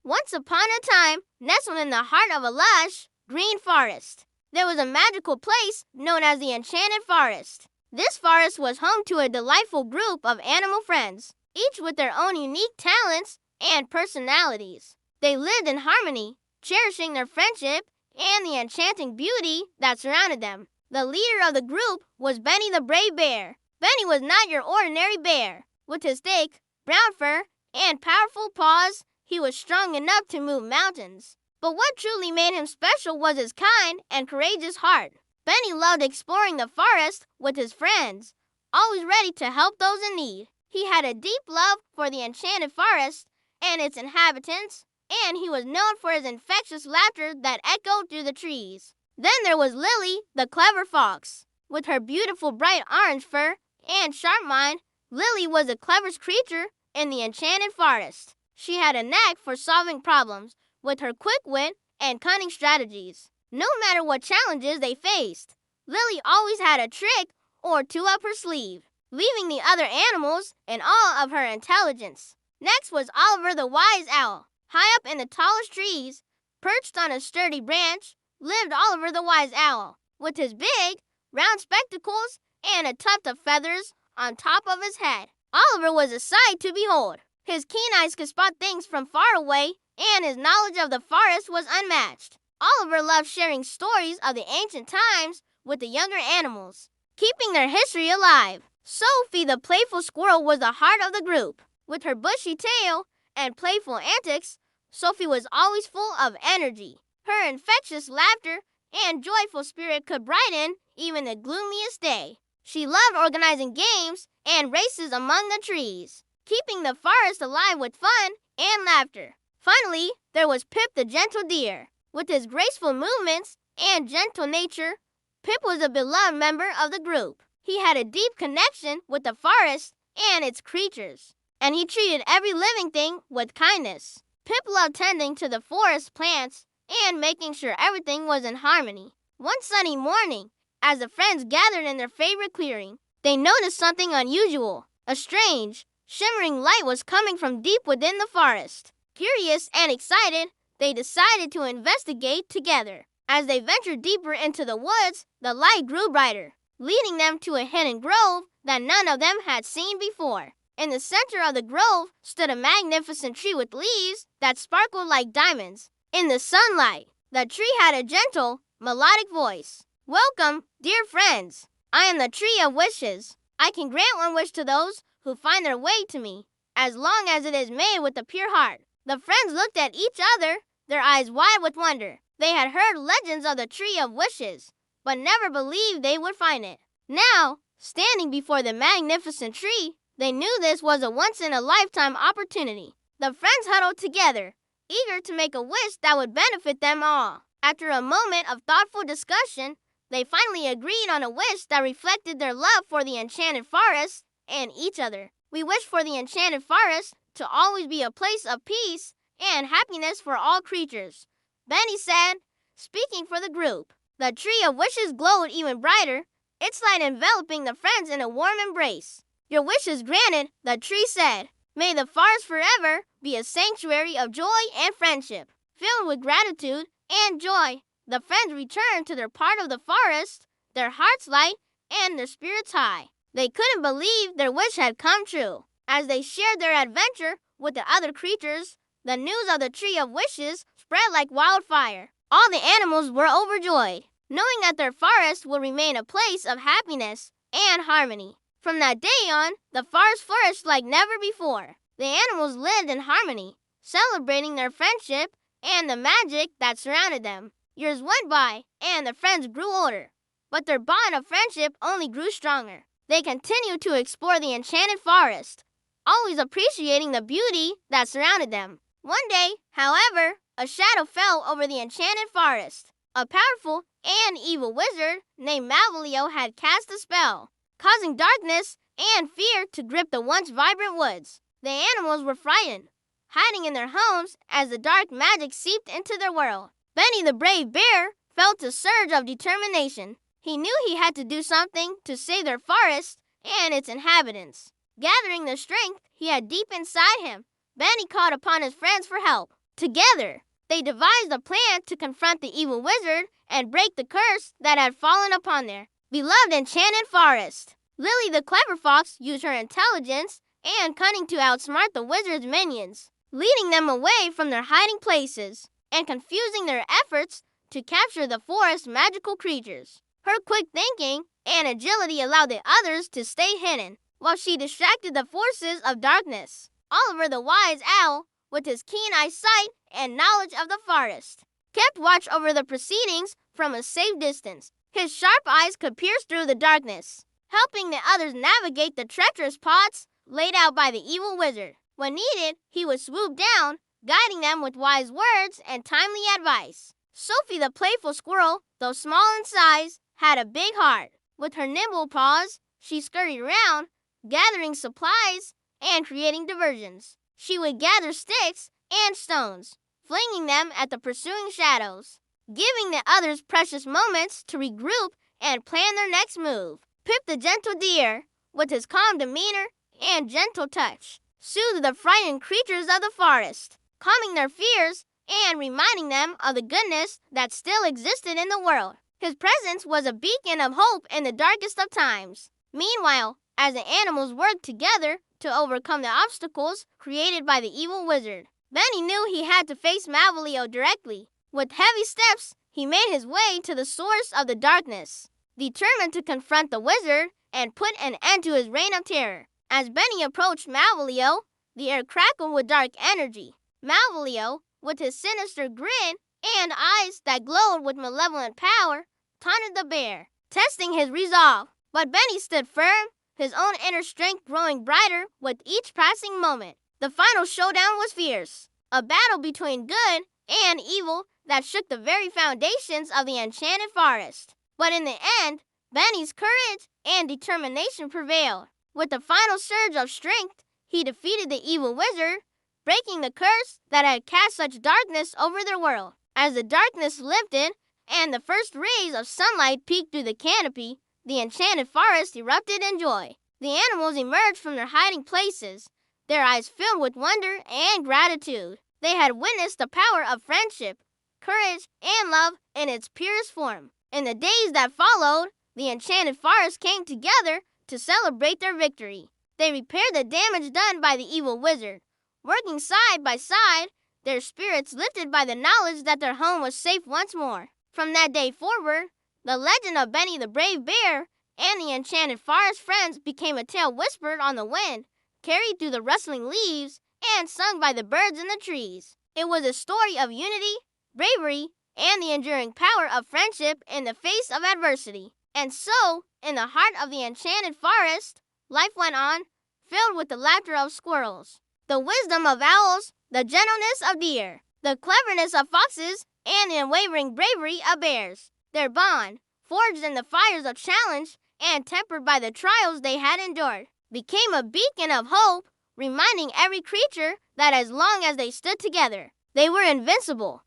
Once upon a time, nestled in the heart of a lush, green forest, there was a magical place known as the Enchanted Forest. This forest was home to a delightful group of animal friends, each with their own unique talents and personalities. They lived in harmony, cherishing their friendship and the enchanting beauty that surrounded them. The leader of the group was Benny the brave bear. Benny was not your ordinary bear. With his thick, brown fur and powerful paws, he was strong enough to move mountains. But what truly made him special was his kind and courageous heart. Benny loved exploring the forest with his friends, always ready to help those in need. He had a deep love for the Enchanted Forest and its inhabitants, and he was known for his infectious laughter that echoed through the trees. Then there was Lily, the clever fox. With her beautiful bright orange fur and sharp mind, Lily was the cleverest creature in the Enchanted Forest. She had a knack for solving problems with her quick wit and cunning strategies. No matter what challenges they faced, Lily always had a trick or two up her sleeve, leaving the other animals in awe of her intelligence. Next was Oliver the wise owl. High up in the tallest trees, perched on a sturdy branch, lived Oliver the wise owl, with his big, round spectacles and a tuft of feathers on top of his head. Oliver was a sight to behold. His keen eyes could spot things from far away, and his knowledge of the forest was unmatched. Oliver loved sharing stories of the ancient times with the younger animals, keeping their history alive. Sophie, the playful squirrel, was the heart of the group. With her bushy tail and playful antics, Sophie was always full of energy. Her infectious laughter and joyful spirit could brighten even the gloomiest day. She loved organizing games and races among the trees, keeping the forest alive with fun and laughter. Finally, there was Pip the gentle deer. With his graceful movements and gentle nature, Pip was a beloved member of the group. He had a deep connection with the forest and its creatures, and he treated every living thing with kindness. Pip loved tending to the forest plants and making sure everything was in harmony. One sunny morning, as the friends gathered in their favorite clearing, they noticed something unusual. A strange, shimmering light was coming from deep within the forest. Curious and excited, they decided to investigate together. As they ventured deeper into the woods, the light grew brighter, leading them to a hidden grove that none of them had seen before. In the center of the grove stood a magnificent tree with leaves that sparkled like diamonds in the sunlight. The tree had a gentle, melodic voice. "Welcome, dear friends. I am the Tree of Wishes. I can grant one wish to those who find their way to me, as long as it is made with a pure heart." The friends looked at each other, their eyes wide with wonder. They had heard legends of the Tree of Wishes, but never believed they would find it. Now, standing before the magnificent tree, they knew this was a once-in-a-lifetime opportunity. The friends huddled together, eager to make a wish that would benefit them all. After a moment of thoughtful discussion, they finally agreed on a wish that reflected their love for the Enchanted Forest and each other. "We wish for the Enchanted Forest to always be a place of peace and happiness for all creatures," Benny said, speaking for the group. The Tree of Wishes glowed even brighter, its light enveloping the friends in a warm embrace. "Your wish is granted," the tree said. "May the forest forever be a sanctuary of joy and friendship." Filled with gratitude and joy, the friends returned to their part of the forest, their hearts light and their spirits high. They couldn't believe their wish had come true. As they shared their adventure with the other creatures, the news of the Tree of Wishes spread like wildfire. All the animals were overjoyed, knowing that their forest would remain a place of happiness and harmony. From that day on, the forest flourished like never before. The animals lived in harmony, celebrating their friendship and the magic that surrounded them. Years went by, and the friends grew older, but their bond of friendship only grew stronger. They continued to explore the Enchanted Forest, always appreciating the beauty that surrounded them. One day, however, a shadow fell over the Enchanted Forest. A powerful and evil wizard named Malvolio had cast a spell, causing darkness and fear to grip the once vibrant woods. The animals were frightened, hiding in their homes as the dark magic seeped into their world. Benny the brave bear felt a surge of determination. He knew he had to do something to save their forest and its inhabitants. Gathering the strength he had deep inside him, Benny called upon his friends for help. Together, they devised a plan to confront the evil wizard and break the curse that had fallen upon their beloved Enchanted Forest. Lily the clever fox used her intelligence and cunning to outsmart the wizard's minions, leading them away from their hiding places and confusing their efforts to capture the forest's magical creatures. Her quick thinking and agility allowed the others to stay hidden, while she distracted the forces of darkness. Oliver the wise owl, with his keen eyesight and knowledge of the forest, kept watch over the proceedings from a safe distance. His sharp eyes could pierce through the darkness, helping the others navigate the treacherous paths laid out by the evil wizard. When needed, he would swoop down, guiding them with wise words and timely advice. Sophie the playful squirrel, though small in size, had a big heart. With her nimble paws, she scurried around, gathering supplies and creating diversions. She would gather sticks and stones, flinging them at the pursuing shadows, giving the others precious moments to regroup and plan their next move. Pip the gentle deer, with his calm demeanor and gentle touch, soothed the frightened creatures of the forest, calming their fears and reminding them of the goodness that still existed in the world. His presence was a beacon of hope in the darkest of times. Meanwhile, as the animals worked together to overcome the obstacles created by the evil wizard, Benny knew he had to face Malvolio directly. With heavy steps, he made his way to the source of the darkness, determined to confront the wizard and put an end to his reign of terror. As Benny approached Malvolio, the air crackled with dark energy. Malvolio, with his sinister grin and eyes that glowed with malevolent power, taunted the bear, testing his resolve. But Benny stood firm, his own inner strength growing brighter with each passing moment. The final showdown was fierce, a battle between good and evil that shook the very foundations of the Enchanted Forest. But in the end, Benny's courage and determination prevailed. With a final surge of strength, he defeated the evil wizard, breaking the curse that had cast such darkness over their world. As the darkness lifted and the first rays of sunlight peeked through the canopy, the Enchanted Forest erupted in joy. The animals emerged from their hiding places, their eyes filled with wonder and gratitude. They had witnessed the power of friendship, courage, and love in its purest form. In the days that followed, the Enchanted Forest came together to celebrate their victory. They repaired the damage done by the evil wizard, working side by side, their spirits lifted by the knowledge that their home was safe once more. From that day forward, the legend of Benny the Brave Bear and the Enchanted Forest friends became a tale whispered on the wind, carried through the rustling leaves, and sung by the birds in the trees. It was a story of unity, bravery, and the enduring power of friendship in the face of adversity. And so, in the heart of the Enchanted Forest, life went on, filled with the laughter of squirrels, the wisdom of owls, the gentleness of deer, the cleverness of foxes, and the unwavering bravery of bears. Their bond, forged in the fires of challenge and tempered by the trials they had endured, became a beacon of hope, reminding every creature that as long as they stood together, they were invincible.